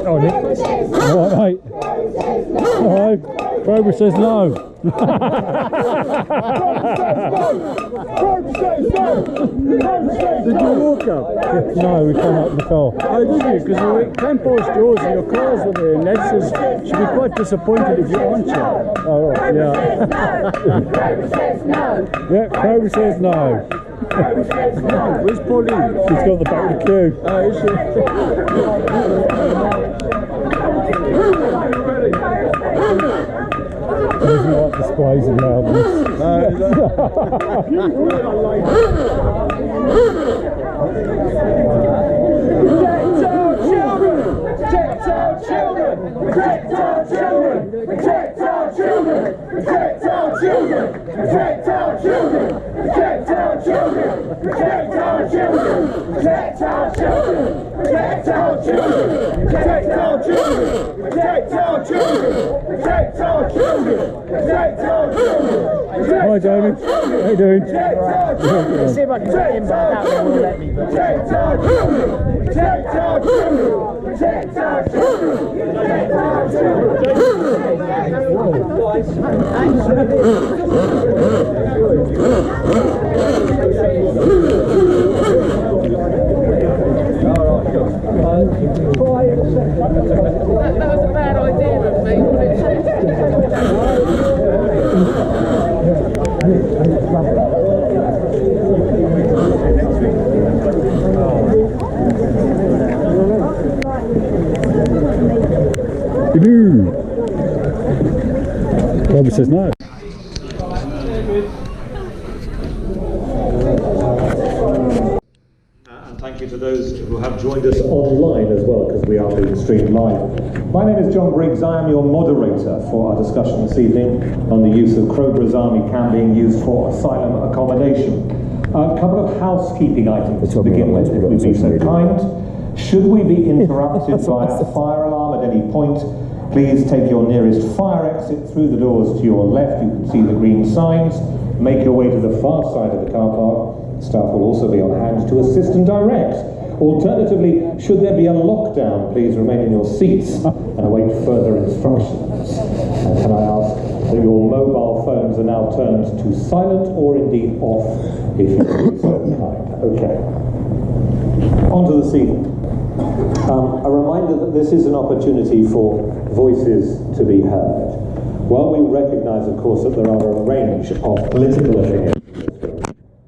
Oh, Nick. All right, mate. All right. Crowborough says no. Did you walk up? No, we come up in the car. Oh, did you? Because we came past yours and your cars were there, and Ned says she'll be quite disappointed if you answer. Oh, right, yeah. Yeah, Crowborough says no. Where's Pauline? She's got the back of the queue. Oh, is she? Doesn't like displays of loudness. Protect our children! Protect our children! Protect our children! Protect our children! Protect our children! Protect our children! Protect our children! Protect our children! Protect our children! Protect our children! Protect our children! Protect our children! Protect our children! Hi, David. How you doing? Let's see if I can get him back out there. Will let me. Protect our children! Protect our children! Protect our children! Protect our That was a bad idea of me, wasn't Crowborough says no. And thank you to those who have joined us online as well, because we are being streamed live. My name is John Briggs. I am your moderator for our discussion this evening on the use of Crowborough's army camp being used for asylum accommodation. A couple of housekeeping items to begin with, if you'd be so kind. Should we be interrupted by a fire alarm at any point, please take your nearest fire exit through the doors to your left. You can see the green signs. Make your way to the far side of the car park. Staff will also be on hand to assist and direct. Alternatively, should there be a lockdown, please remain in your seats and await further instructions. And can I ask that your mobile phones are now turned to silent or indeed off, if you would be so kind. Okay. On to the scene. A reminder that this is an opportunity for voices to be heard. While we recognise, of course, that there are a range of political opinions,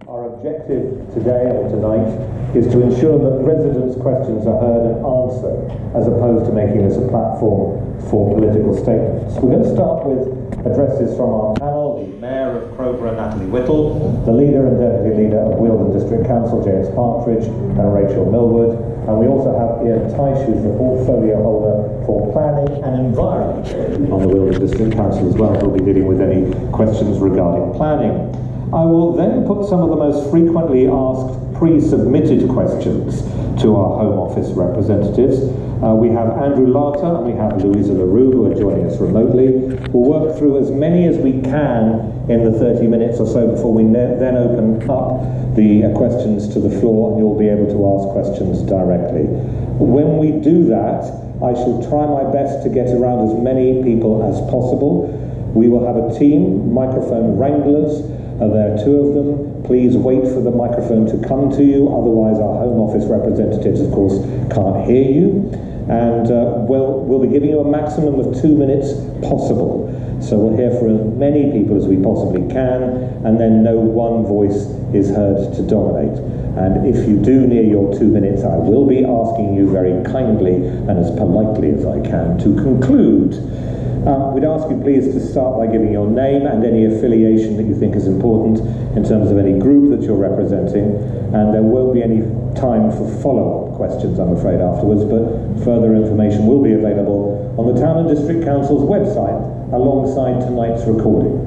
our objective today or tonight is to ensure that residents' questions are heard and answered, as opposed to making this a platform for political statements. We're going to start with addresses from our panel, the Mayor of Crowborough, Natalie Whittle, the Leader and Deputy Leader of Wealdon District Council, James Partridge, and Rachel Millwood. And we also have Ian Tyche, who's the portfolio holder for planning and environment on the Wealdon District Council as well, who'll be dealing with any questions regarding planning. I will then put some of the most frequently asked pre-submitted questions to our Home Office representatives. We have Andrew Larter and we have Louisa LaRue, who are joining us remotely. We'll work through as many as we can in the 30 minutes or so before we then open up the questions to the floor, and you'll be able to ask questions directly. When we do that, I shall try my best to get around as many people as possible. We will have a team, microphone wranglers. There are two of them. Please wait for the microphone to come to you, otherwise our Home Office representatives, of course, can't hear you. And we'll be giving you a maximum of 2 minutes possible. So we'll hear from as many people as we possibly can, and then no one voice is heard to dominate. And if you do near your 2 minutes, I will be asking you very kindly and as politely as I can to conclude. We'd ask you please to start by giving your name and any affiliation that you think is important in terms of any group that you're representing, and there won't be any time for follow-up questions, I'm afraid, afterwards, but further information will be available on the Town and District Council's website alongside tonight's recording.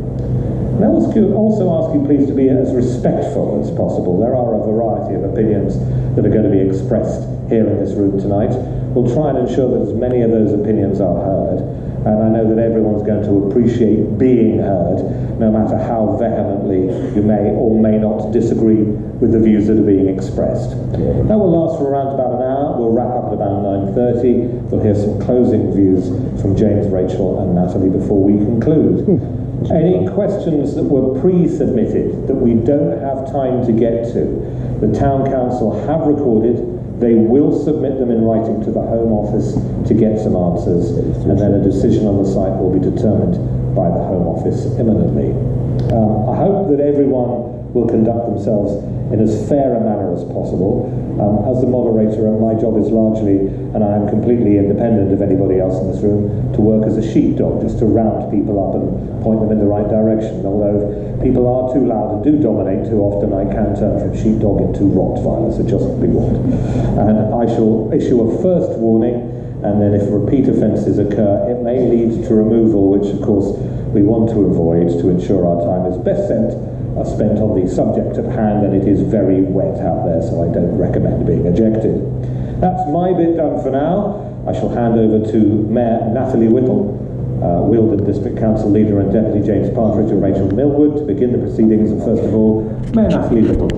And I also ask you please to be as respectful as possible. There are a variety of opinions that are going to be expressed here in this room tonight. We'll try and ensure that as many of those opinions are heard. and I know that everyone's going to appreciate being heard, no matter how vehemently you may or may not disagree with the views that are being expressed. That will last for around about an hour. We'll wrap up at about 9:30. We'll hear some closing views from James, Rachel and Natalie before we conclude. Any questions that were pre-submitted that we don't have time to get to, the Town Council have recorded. They will submit them in writing to the Home Office to get some answers, and then a decision on the site will be determined by the Home Office imminently. I hope that everyone will conduct themselves in as fair a manner as possible. As the moderator, my job is largely, and I am completely independent of anybody else in this room, to work as a sheepdog, just to round people up and point them in the right direction. Although if people are too loud and do dominate too often, I can turn from sheepdog into Rottweiler, so just be warned. And I shall issue a first warning, and then if repeat offences occur, it may lead to removal, which of course we want to avoid to ensure our time is best spent on the subject at hand, and it is very wet out there, so I don't recommend being ejected. That's my bit done for now. I shall hand over to Mayor Natalie Whittle, Wealdon District Council Leader, and Deputy James Partridge and Rachel Millwood to begin the proceedings. And first of all, Mayor Natalie Whittle.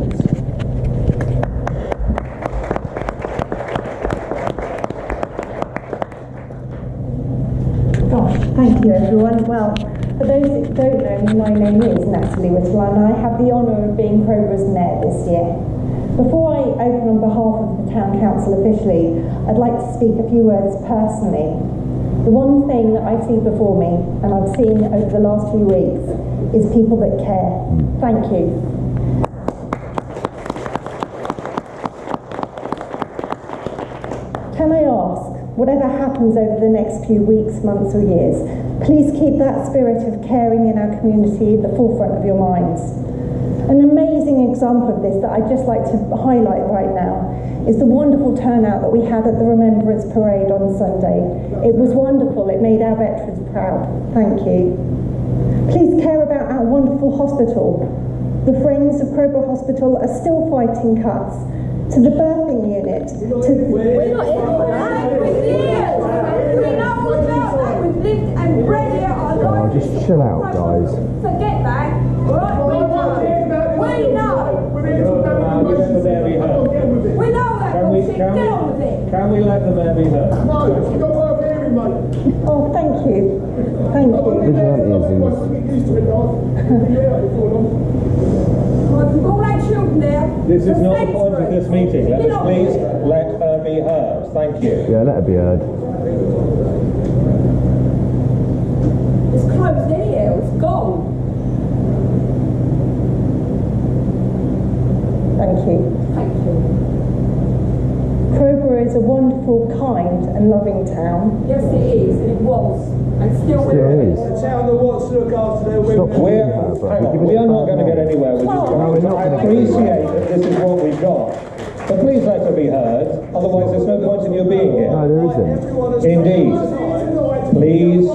Gosh, thank you everyone. Well, for those that don't know me, my name is Natalie Whittle and I have the honour of being Crowborough's Mayor this year. Before I open on behalf of the Town Council officially, I'd like to speak a few words personally. The one thing that I see before me, and I've seen over the last few weeks, is people that care. Thank you. Can I ask, whatever happens over the next few weeks, months or years, please keep that spirit of caring in our community at the forefront of your minds. An amazing example of this that I'd just like to highlight right now is the wonderful turnout that we had at the Remembrance Parade on Sunday. It was wonderful, it made our veterans proud. Thank you. Please care about our wonderful hospital. The Friends of Crowborough Hospital are still fighting cuts to the birthing unit. We're not we know all about that. We've lived and bred here our life. Just chill out, guys. Forget that. Right? We know. We know that bullshit. Get on with it. Can we let the mayor be heard? No, you've got work hearing, mate. Oh, thank you. Thank you. We've all had children there. This is not the point of this meeting. Let us please let her be heard. Thank you. Yeah, let her be heard. It's closed anyhow. It's gone. Thank you. Thank you. Crowborough is a wonderful, kind and loving town. Yes, it is, and it was, and still will be. is. The town that wants to look after their women. Stop calling her, but Hang on, give it we are a not going to get anywhere. We're just No, we're not I gonna get appreciate that this is what we've got. But please let her be heard, otherwise there's no point in your being here. No, there isn't. Indeed. Please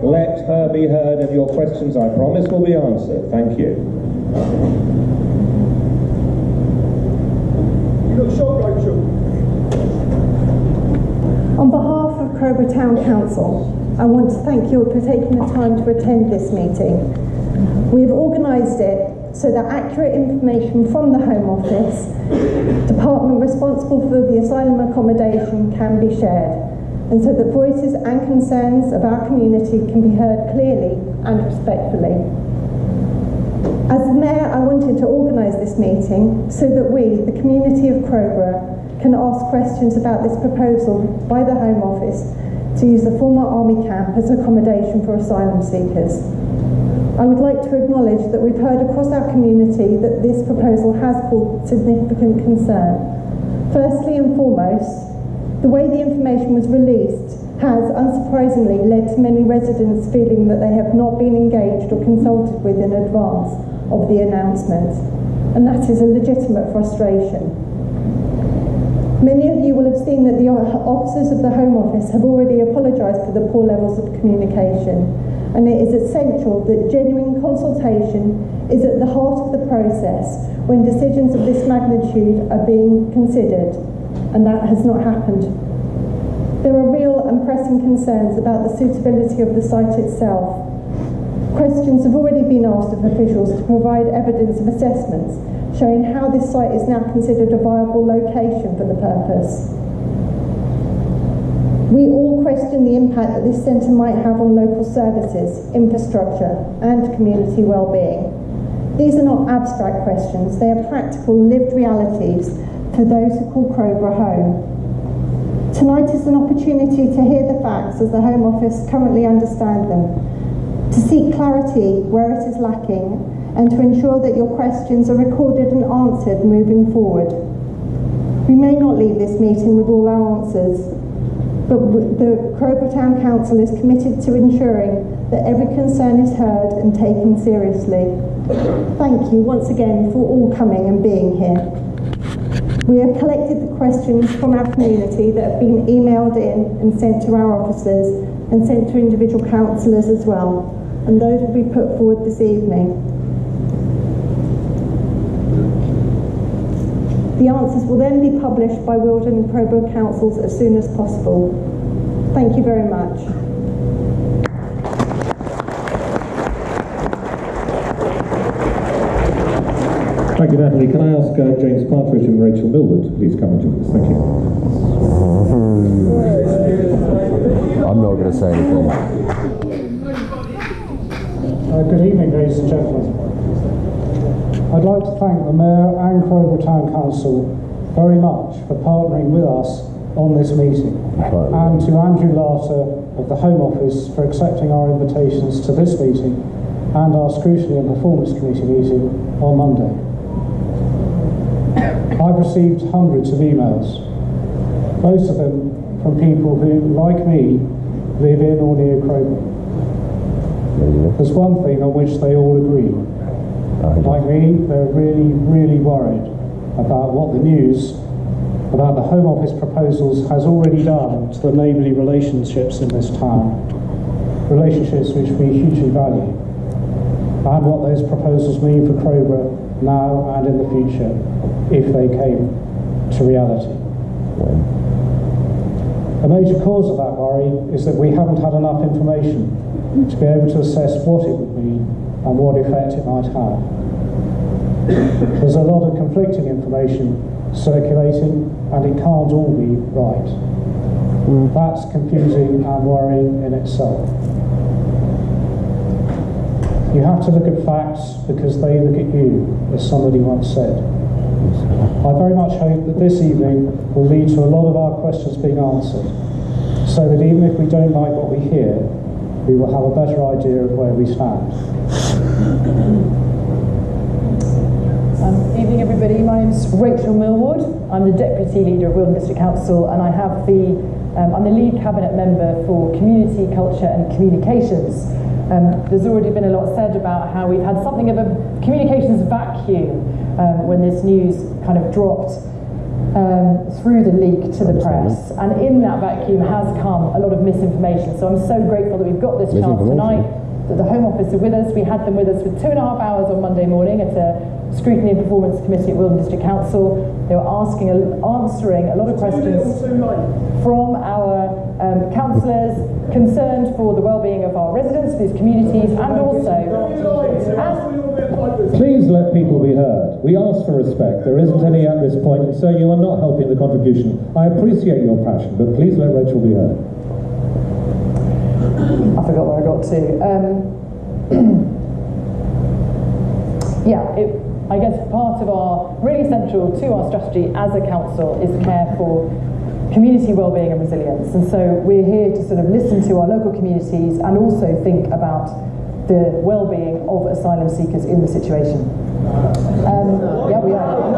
let her be heard, and your questions, I promise, will be answered. Thank you. You look shocked, Rachel. On behalf of Crowborough Town Council, I want to thank you for taking the time to attend this meeting. We have organised it so that accurate information from the Home Office, department responsible for the asylum accommodation, can be shared, and so that voices and concerns of our community can be heard clearly and respectfully. As the Mayor, I wanted to organise this meeting so that we, the community of Crowborough, can ask questions about this proposal by the Home Office to use the former army camp as accommodation for asylum seekers. I would like to acknowledge that we've heard across our community that this proposal has caused significant concern. Firstly and foremost, the way the information was released has, unsurprisingly, led to many residents feeling that they have not been engaged or consulted with in advance of the announcement, and that is a legitimate frustration. Many of you will have seen that the officers of the Home Office have already apologised for the poor levels of communication, and it is essential that genuine consultation is at the heart of the process when decisions of this magnitude are being considered, and that has not happened. There are real and pressing concerns about the suitability of the site itself. Questions have already been asked of officials to provide evidence of assessments showing how this site is now considered a viable location for the purpose. We all question the impact that this centre might have on local services, infrastructure and community well-being. These are not abstract questions, they are practical lived realities for those who call Crowborough home. Tonight is an opportunity to hear the facts as the Home Office currently understand them, to seek clarity where it is lacking, and to ensure that your questions are recorded and answered moving forward. We may not leave this meeting with all our answers, but the Crowborough Town Council is committed to ensuring that every concern is heard and taken seriously. Thank you once again for all coming and being here. We have collected the questions from our community that have been emailed in and sent to our officers and sent to individual councillors as well, and those will be put forward this evening. The answers will then be published by Wilton and Crowborough councils as soon as possible. Thank you very much. Thank you, Natalie. Can I ask James Partridge and Rachel Millwood to please come and join us? Thank you. I'm not going to say anything. Good evening, ladies and gentlemen. I'd like to thank the Mayor and Crowborough Town Council very much for partnering with us on this meeting, and to Andrew Larter of the Home Office for accepting our invitations to this meeting and our Scrutiny and Performance Committee meeting on Monday. I've received hundreds of emails, most of them from people who, like me, live in or near Crowborough. There's one thing on which they all agree. Like me, they're really, really worried about what the news about the Home Office proposals has already done to the neighbourly relationships in this town, relationships which we hugely value, and what those proposals mean for Crowborough now and in the future, if they came to reality. A major cause of that worry is that we haven't had enough information to be able to assess what it would mean and what effect it might have. There's a lot of conflicting information circulating, and it can't all be right. That's confusing and worrying in itself. You have to look at facts because they look at you, as somebody once said. I very much hope that this evening will lead to a lot of our questions being answered, so that even if we don't like what we hear, we will have a better idea of where we stand. Evening everybody, my name's Rachel Millwood. I'm the Deputy Leader of Wilton District Council, and I have I'm the lead Cabinet Member for Community, Culture and Communications. There's already been a lot said about how we've had something of a communications vacuum when this news kind of dropped through the leak to the press, and in that vacuum has come a lot of misinformation. So I'm so grateful that we've got this chance tonight, that the Home Office are with us. We had them with us for 2.5 hours on Monday morning at a Scrutiny and Performance Committee at Wilton District Council. They were answering a lot of questions from our councillors concerned for the well-being of our residents, these communities, and also Please let people be heard. We ask for respect. There isn't any at this point, and so you are not helping the contribution. I appreciate your passion, but please let Rachel be heard. I forgot where I got to. I guess part of really central to our strategy as a council is care for community well-being and resilience. And so we're here to sort of listen to our local communities and also think about the well-being of asylum seekers in the situation. Yeah, we are. So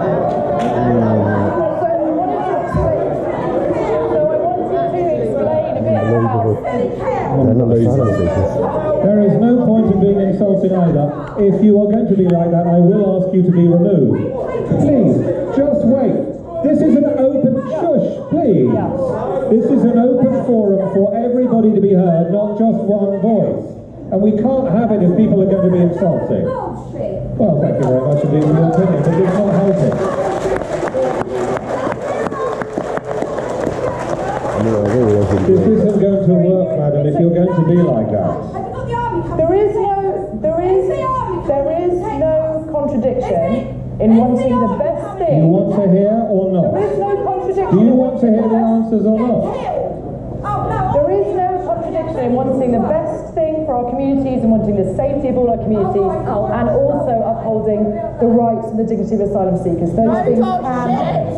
I wanted to explain a bit about... There is no point in being insulting either. If you are going to be like that, I will ask you to be removed. Please, just wait. This is an open... Shush, please. This is an open forum for everybody to be heard, not just one voice. And we can't have it if people are going to be insulting. Well, thank you very much indeed for your opinion, but it's not helping. I really wasn't This isn't going to work, madam, if you're going to be like that. There is no contradiction in wanting the best thing. You want to hear or not? There is no contradiction. Do you want to hear the answers or not? There is no contradiction in wanting the best thing for our communities and wanting the safety of all our communities and also upholding the rights and the dignity of asylum seekers. Those things can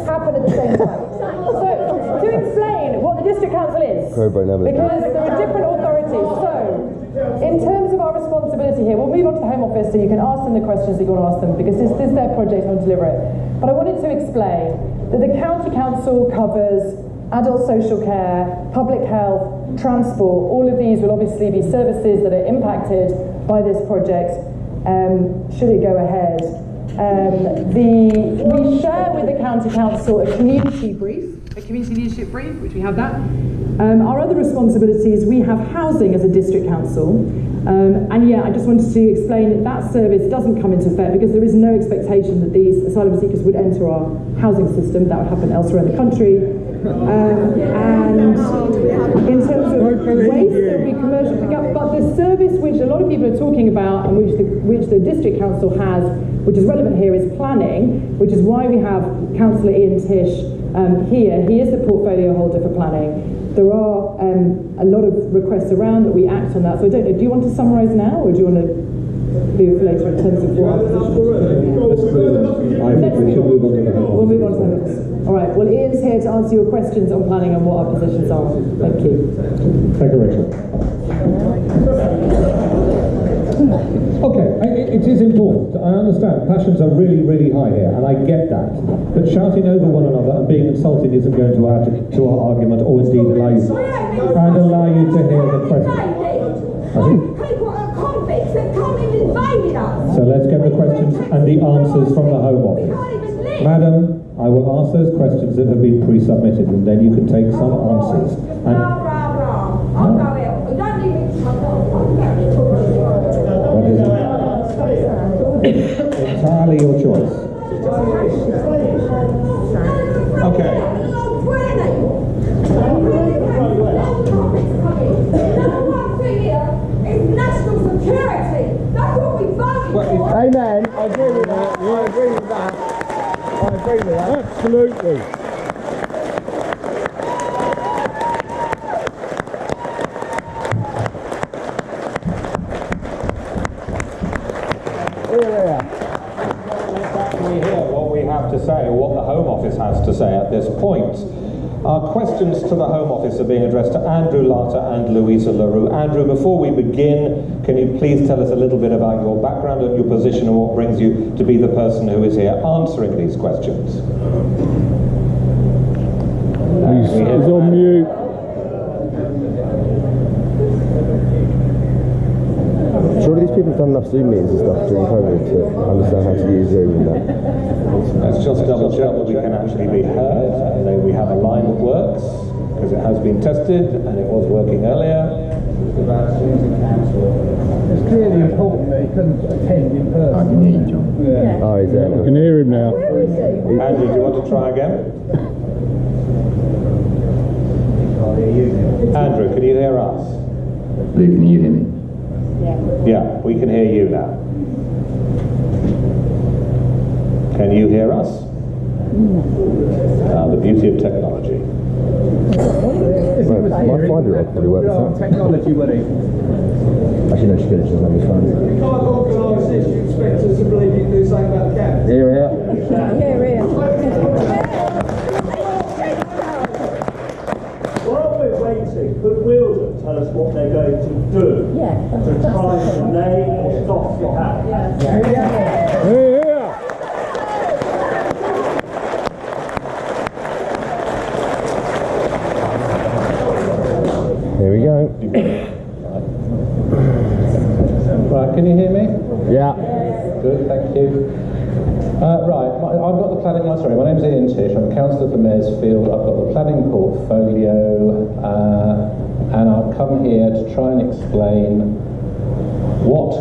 happen at the same time. So, to explain what the district council is, because there are different authorities. So, in terms of our responsibility here, we'll move on to the Home Office so you can ask them the questions that you want to ask them, because this is their project and I'll deliver it. But I wanted to explain that the County Council covers adult social care, public health, transport. All of these will obviously be services that are impacted by this project should it go ahead. We share with the County Council a community brief, a community leadership brief, which we have that. Our other responsibilities, we have housing as a district council. And yeah, I just wanted to explain that that service doesn't come into effect because there is no expectation that these asylum seekers would enter our housing system. That would happen elsewhere in the country. And in terms of waste, there will be commercial pickup. But the service which a lot of people are talking about and which the district council has, which is relevant here, is planning, which is why we have Councillor Ian Tish here. He is the portfolio holder for planning. There are a lot of requests around that we act on that. So I don't know, do you want to summarise now or do you want to leave it for later in terms of what our position is? I think we should move on to the Home Office. We'll move on to the Home Office. All right, well Ian's here to answer your questions on planning and what our positions are. Thank you. Thank you, Rachel. Okay, it is important. I understand passions are really, really high here, and I get that. But shouting over one another and being insulting isn't going to add to our argument, or indeed allow you to hear the question. People are convicts that can't even invade us. So let's get the questions and the answers from the Home Office. Madam, I will ask those questions that have been pre-submitted, and then you can take some answers. And I'll go out. Don't leave it. entirely your choice. Okay. National security. That's what we voted for. Amen. I agree with that. I agree with that. I agree with that. Absolutely. We hear what we have to say, or what the Home Office has to say at this point. Our questions to the Home Office are being addressed to Andrew Larter and Louisa LaRue. Andrew, before we begin, can you please tell us a little bit about your background and your position and what brings you to be the person who is here answering these questions? He's on mute. Surely these people have done enough Zoom meetings and stuff during COVID to understand how to use Zoom and that. Let's just double check that we can actually be heard. And then we have a line that works, because it has been tested and it was working earlier. It's clearly important that he couldn't attend in person. I can hear you, John. Yeah. Oh, he's there. I can hear him now. Andrew, do you want to try again? Andrew, can you hear us? Lou, can you hear me? Yeah, we can hear you now. Can you hear us? The beauty of technology. Well, my finder probably works. Technology, buddy. Actually, no, she couldn't. She doesn't have his phone. You can't organise this. You expect us to believe you can do something about the cat. Here we are. While we're waiting, could Wilder tell us what they're going to do to try and delay or stop the attack? Here we go. Right, can you hear me? Yeah. Good, thank you. Right, I've got the planning, my name's Ian Tish, I'm Councillor for Maresfield, I've got the planning portfolio, and I've come here to try and explain what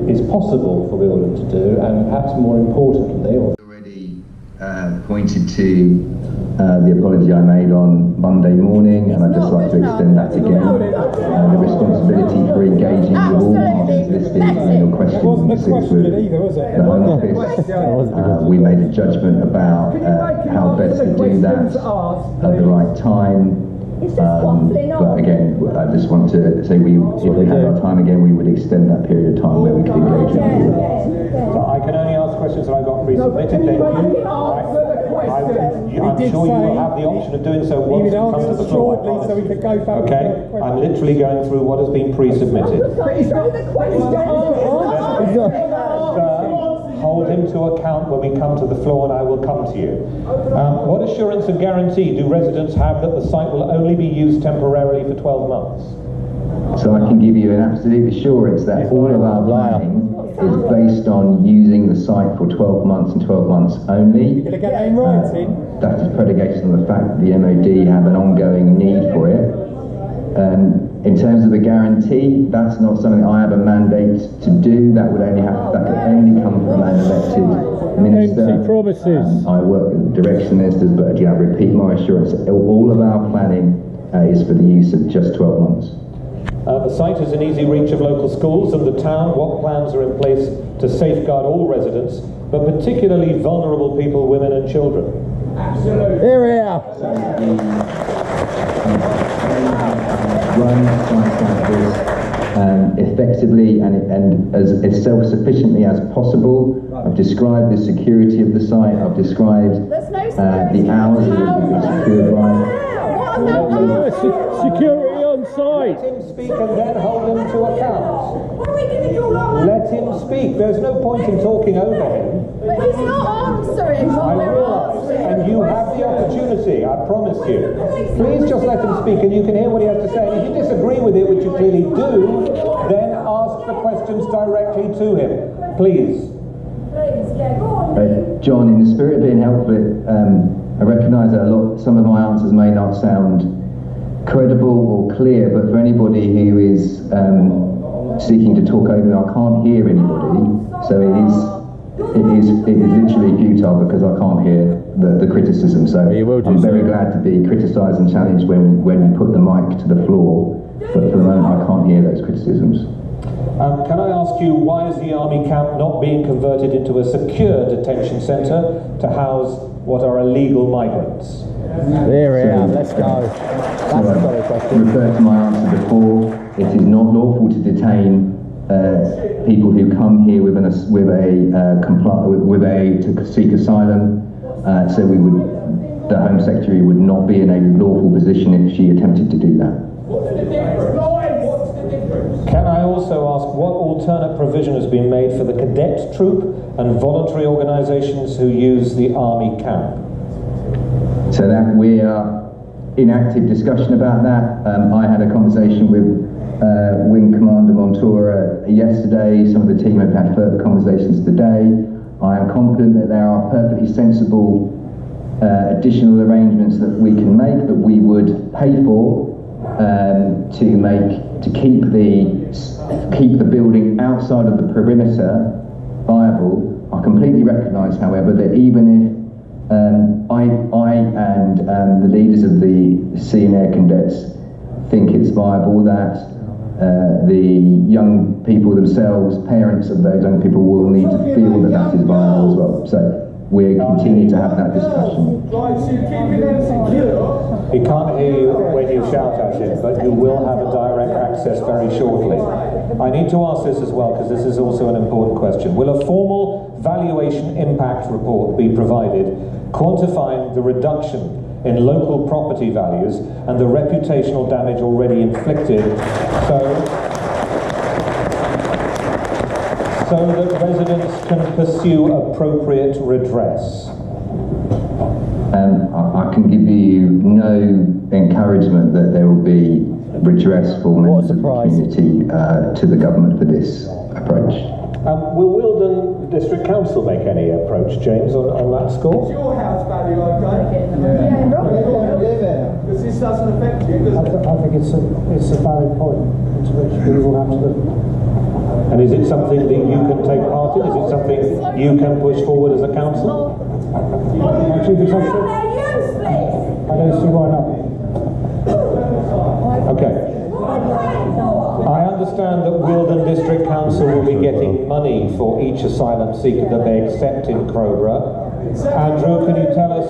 is possible for Wilden to do, and perhaps more importantly, Already pointed to the apology I made on Monday morning, and I'd just like to extend that again. The responsibility for engaging with all parties listed in your questions sits with the Home Office. We made a judgment about how best to do that at the right time. But again, I just want to say if we had our time again, we would extend that period of time where we could engage with you. So I can only ask questions that I got pre-submitted. Then I'm sure you will have the option of doing so once you come to the floor. Okay, I'm literally going through what has been pre-submitted. Hold him to account when we come to the floor, and I will come to you. What assurance and guarantee do residents have that the site will only be used temporarily for 12 months? So I can give you an absolute assurance that all of our planning is based on using the site for 12 months and 12 months only. You're going to get that in writing? That is predicated on the fact that the MOD have an ongoing need for it. In terms of a guarantee, that's not something I have a mandate to do. That could only come from an elected minister. Empty promises. I work with direction ministers, but again, I repeat my assurance that all of our planning is for the use of just 12 months. The site is in easy reach of local schools and the town. What plans are in place to safeguard all residents, but particularly vulnerable people, women and children? Absolutely. Here we are. Run sites like this effectively and as self-sufficiently as possible. I've described the security of the site. I've described the hours that it will be secured by. Security on site. Let him speak and then hold him to account. Let him speak. There's no point in talking over him. But he's not answering. I realise, and you have the opportunity, I promise you. Please just let him speak and you can hear what he has to say. And if you disagree with it, which you clearly do, then ask the questions directly to him. Please. John, in the spirit of being helpful, I recognise that some of my answers may not sound credible or clear, but for anybody who is seeking to talk over me, I can't hear anybody, so it is literally futile because I can't hear the criticism. So I'm very glad to be criticised and challenged when you put the mic to the floor, but for the moment I can't hear those criticisms. Can I ask you, why is the army camp not being converted into a secure detention centre to house what are illegal migrants? There we are, let's go. That's a solid question. Refer to my answer before. It is not lawful to detain people who come here to seek asylum. So the Home Secretary would not be in a lawful position if she attempted to do that. What's the difference? Can I also ask what alternate provision has been made for the cadet troop and voluntary organisations who use the army camp? So that we are in active discussion about that. I had a conversation with Wing Commander Montoura yesterday. Some of the team have had further conversations today. I am confident that there are perfectly sensible additional arrangements that we can make, that we would pay for, to keep the building outside of the perimeter viable. I completely recognise, however, that even if I and the leaders of the Sea and Air Cadets think it's viable, that the young people themselves, parents of those young people, will need to feel that that is viable as well. So we continue to have that discussion. He can't hear you when you shout at him, but you will have a direct access very shortly. I need to ask this as well, because this is also an important question. Will a formal valuation impact report be provided quantifying the reduction in local property values and the reputational damage already inflicted, so that residents can pursue appropriate redress? I can give you no encouragement that there will be redress for members of the community to the government for this approach. Will Wilden District Council make any approach, James, on that score? It's your house value, okay? Yeah, because this doesn't affect you, does it? I think it's a valid point into which we will have to look. And is it something that you can take part in? Is it something you can push forward as a council? Chief Executive? understand that Wealdon District Council will be getting money for each asylum seeker that they accept in Crowborough. Andrew, can you tell us,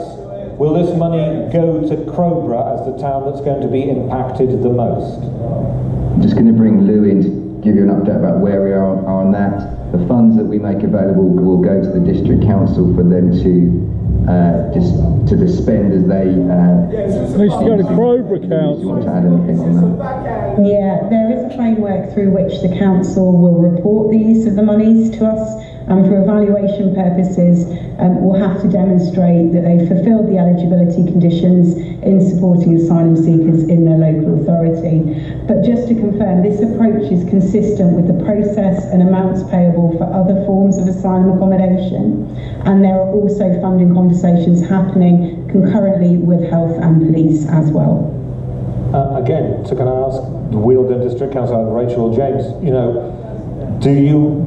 will this money go to Crowborough as the town that's going to be impacted the most? I'm just going to bring Lou in to give you an update about where we are on that. The funds that we make available will go to the District Council for them to spend as they... needs to go to Crowborough Council. Do you want to add anything on that? Yeah, there is a framework through which the council will report the use of the monies to us, and for evaluation purposes will have to demonstrate that they've fulfilled the eligibility conditions in supporting asylum seekers in their local authority. But just to confirm, this approach is consistent with the process and amounts payable for other forms of asylum accommodation, and there are also funding conversations happening concurrently with health and police as well. Again, so can I ask the Wealdon District Council, Rachel or James, you know,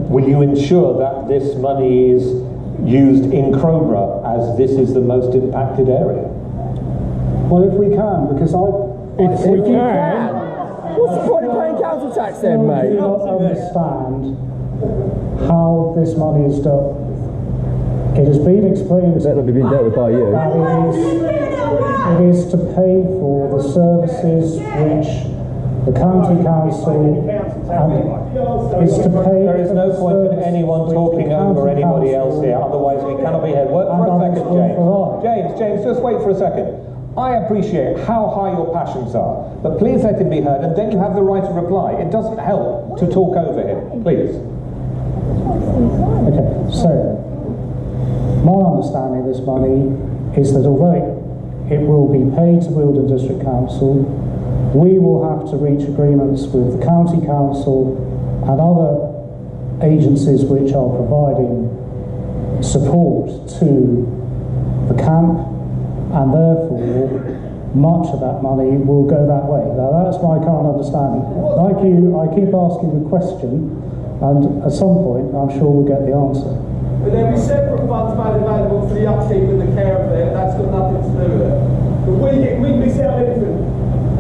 will you ensure that this money is used in Crowborough as this is the most impacted area? Well, if we can, because If we can. What's the point of paying council tax then, mate? I do not understand how this money is dealt. It has been explained That'll be dealt with by you. that it is to pay for the services which the county council is to pay. There is no point in anyone talking over anybody else here, otherwise we cannot be heard. Work for a second, James. James, just wait for a second. I appreciate how high your passions are, but please let him be heard, and then you have the right to reply. It doesn't help to talk over him, please. Okay, so my understanding of this money is that although it will be paid to Wealdon District Council, we will have to reach agreements with the County Council and other agencies which are providing support to the camp, and therefore much of that money will go that way. Now that's my current understanding. Like you, I keep asking the question, and at some point I'm sure we'll get the answer. But there'll be separate funds made available for the upkeep and the care of it. That's got nothing to do with it. But we miss out everything,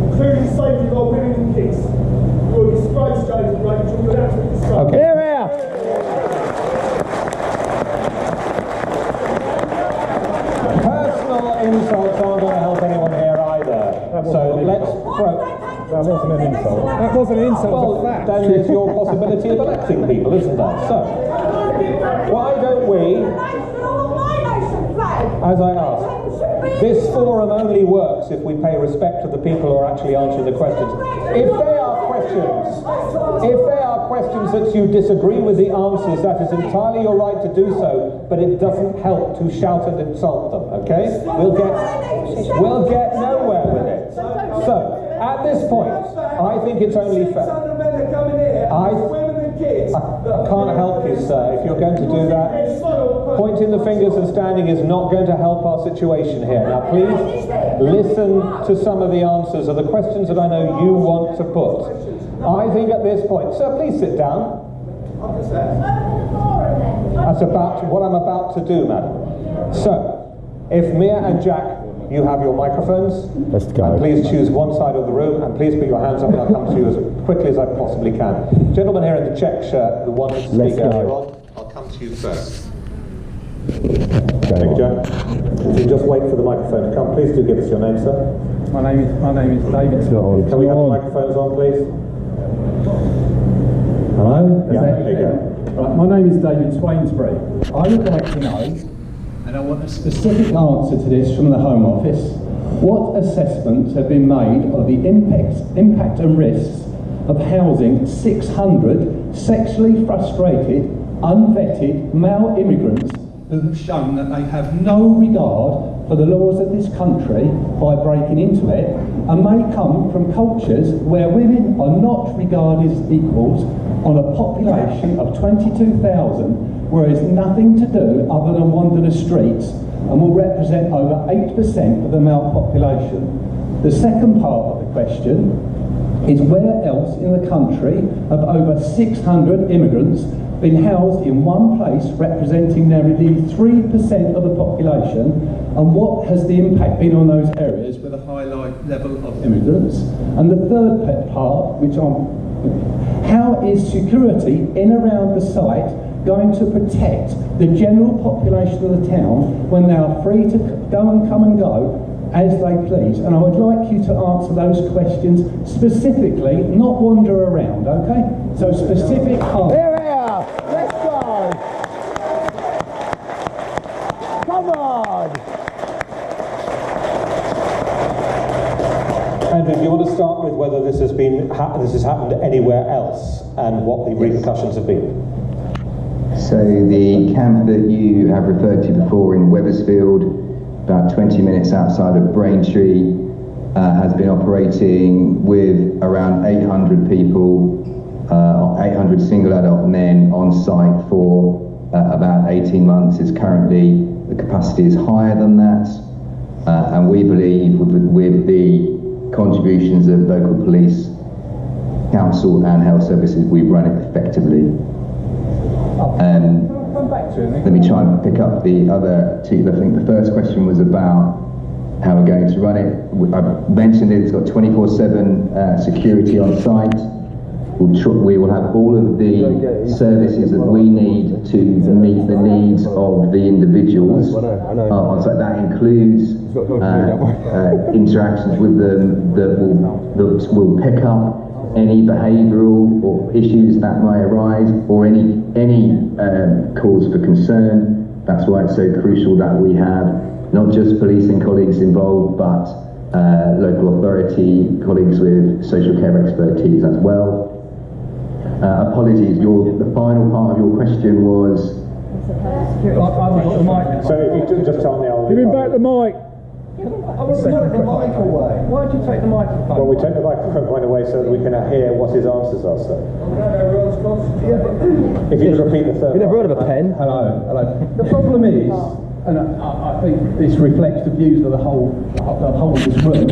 including the safety of our women and kids. You're a disgrace, James and Rachel. You're an absolute disgrace. Okay. Here. Personal insults aren't going to help anyone here either. So let's... That wasn't an insult. That wasn't an insult, well, fact. then there's your possibility of electing people, isn't there? So, why don't we, as I asked, this forum only works if we pay respect to the people who are actually answering the questions. If they are questions that you disagree with the answers, that is entirely your right to do so, but it doesn't help to shout and insult them, okay? We'll get nowhere with it. So, at this point, I think it's only fair. I can't help you, sir. If you're going to do that, pointing the fingers and standing is not going to help our situation here. Now, please listen to some of the answers of the questions that I know you want to put. I think at this point, sir, please sit down. That's about what I'm about to do, madam. So, if Mia and Jack, you have your microphones. Let's go. And please choose one side of the room, and please put your hands up, and I'll come to you as quickly as I possibly can. Gentleman here in the check shirt who wanted to speak earlier on, I'll come to you first. Thank you, Jack. If you just wait for the microphone to come, please do give us your name, sir. My name is David. Can we have the microphones on, please? Hello? Yeah, there you go. Right, my name is David Swainsbury. I would like to know, and I want a specific answer to this from the Home Office, what assessments have been made of the impact and risks of housing 600 sexually frustrated, unvetted male immigrants who have shown that they have no regard for the laws of this country by breaking into it, and may come from cultures where women are not regarded as equals on a population of 22,000, where there is nothing to do other than wander the streets, and will represent over 8% of the male population. The second part of the question is, where else in the country have over 600 immigrants been housed in one place representing nearly 3% of the population, and what has the impact been on those areas with a high level of immigrants? And the third part, which I'm How is security in around the site going to protect the general population of the town when they are free to come and go as they please? And I would like you to answer those questions specifically, not wander around, okay? So specific answers. Here we are. Let's go. Come on. Andrew, do you want to start with whether this has happened anywhere else and what the repercussions have been? So the camp that you have referred to before in Wethersfield, about 20 minutes outside of Braintree, has been operating with around 800 people, 800 single adult men on site for about 18 months. It's currently, the capacity is higher than that, and we believe with the contributions of local police, council and health services, we run it effectively. Let me try and pick up the other two. I think the first question was about how we're going to run it. I mentioned it's got 24/7 security on site. We will have all of the services that we need to meet the needs of the individuals on site. That includes interactions with them that will pick up any behavioural or issues that may arise, or any cause for concern. That's why it's so crucial that we have not just policing colleagues involved, but local authority colleagues with social care expertise as well. Apologies, the final part of your question was... So if you could just tell me, I'll... Give him back the mic. I was taking the mic away. Why did you take the microphone? Well, we take the microphone away so that we can hear what his answers are, sir. If you could repeat the third. You never heard of a pen? Hello. The problem is, and I think this reflects the views of the whole of this room,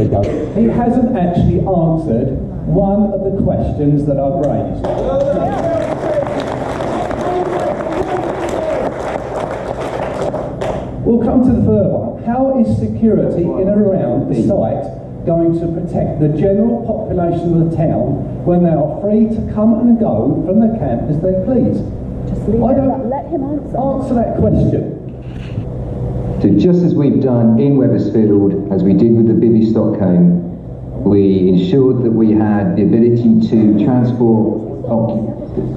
he hasn't actually answered one of the questions that I've raised. We'll come to the third one. How is security in and around the site going to protect the general population of the town when they are free to come and go from the camp as they please? Let him answer that question. So just as we've done in Wethersfield, as we did with the Bivvy Stockholm, we ensured that we had the ability to transport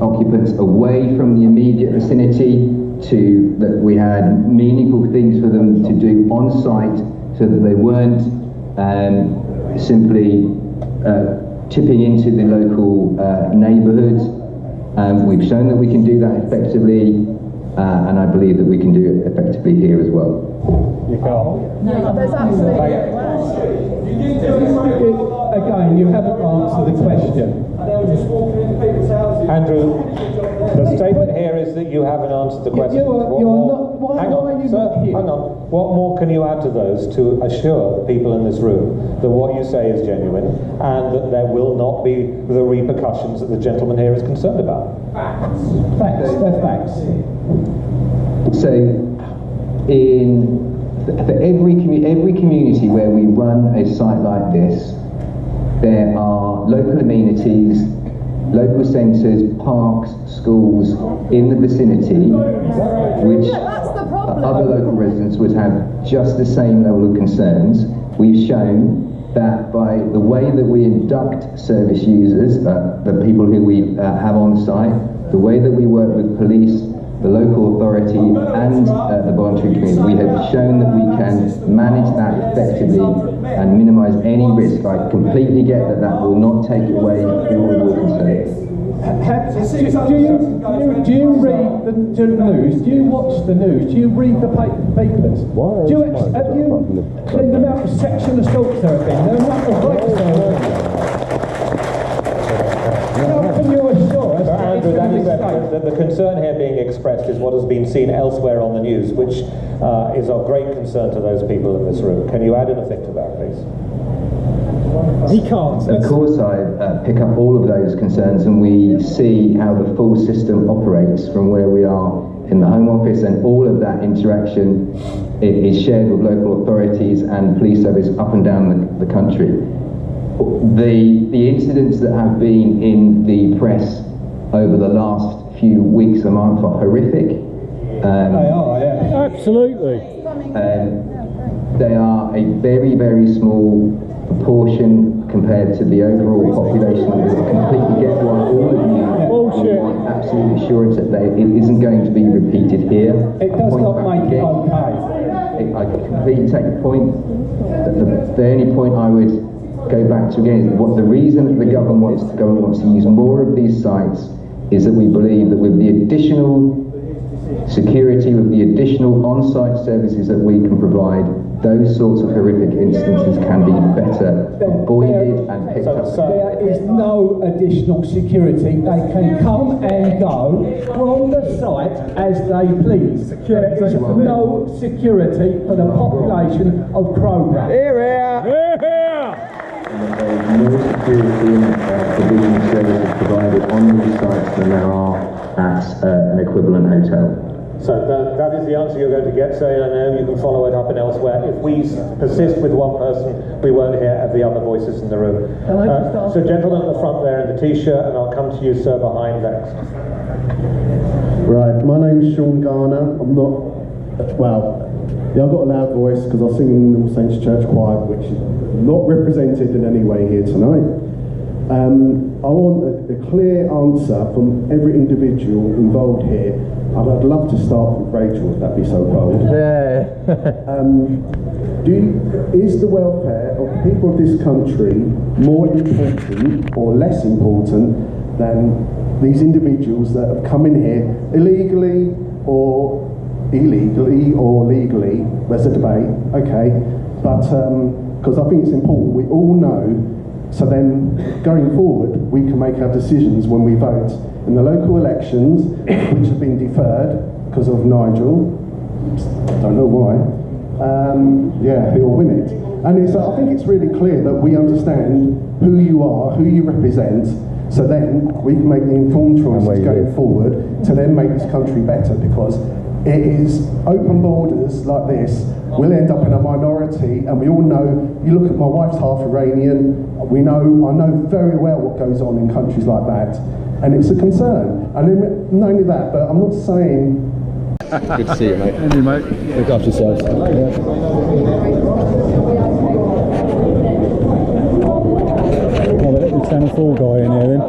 occupants away from the immediate vicinity, that we had meaningful things for them to do on site, so that they weren't simply tipping into the local neighbourhoods. We've shown that we can do that effectively, and I believe that we can do it effectively here as well. You can't. No, there's absolutely... Again, you haven't answered the question. Andrew, the statement here is that you haven't answered the question. Hang on. What more can you add to those to assure the people in this room that what you say is genuine and that there will not be the repercussions that the gentleman here is concerned about? Facts. They're facts. So, for every community where we run a site like this, there are local amenities, local centres, parks, schools in the vicinity, which other local residents would have just the same level of concerns. We've shown that by the way that we induct service users, the people who we have on site, the way that we work with police, the local authority and the voluntary community, we have shown that we can manage that effectively and minimise any risk. I completely get that will not take away all of your concerns. Do you read the news? Do you watch the news? Do you read the papers? Why? The amount of sexual assaults there have been, the amount of rapes there have been. Andrew, the concern here being expressed is what has been seen elsewhere on the news, which is of great concern to those people in this room. Can you add anything to that, please? He can't. Of course, I pick up all of those concerns, and we see how the full system operates from where we are in the Home Office, and all of that interaction is shared with local authorities and police service up and down the country. the incidents that have been in the press over the last few weeks and months are horrific. They are, yeah. Absolutely. They are a very, very small proportion compared to the overall population. I completely get why all of you want absolute assurance that it isn't going to be repeated here. It does not make it okay. I completely take the point. The only point I would go back to again is what the reason that the government wants to use more of these sites is that we believe that with the additional security, with the additional on-site services that we can provide, those sorts of horrific instances can be better avoided and picked up. There is no additional security. They can come and go from the site as they please. There is no security for the population of Crowborough. Here! More security and provision of services provided on these sites than there are at an equivalent hotel. So that is the answer you're going to get, so I know you can follow it up and elsewhere. If we persist with one person, we won't hear the other voices in the room. So gentleman at the front there in the t-shirt, and I'll come to you, sir, behind next. Right, my name's Sean Garner. I'm not, well, yeah, I've got a loud voice because I sing in the All Saints Church Choir, which is not represented in any way here tonight. I want a clear answer from every individual involved here. I'd love to start with Rachel, if that'd be so bold. Yeah. Is the welfare of the people of this country more important or less important than these individuals that have come in here illegally or legally? There's a debate, okay, but because I think it's important we all know, so then going forward we can make our decisions when we vote. In the local elections, which have been deferred because of Nigel, don't know why, he'll win it. And I think it's really clear that we understand who you are, who you represent, so then we can make the informed choices going forward to then make this country better, because it is open borders like this, we'll end up in a minority, and we all know, you look at my wife's half Iranian, I know very well what goes on in countries like that. And it's a concern. And then, not only that, but I'm not saying... Good to see you, mate. And you, mate. Look after yourself. Yeah. Well, let the Channel 4 guy in here then.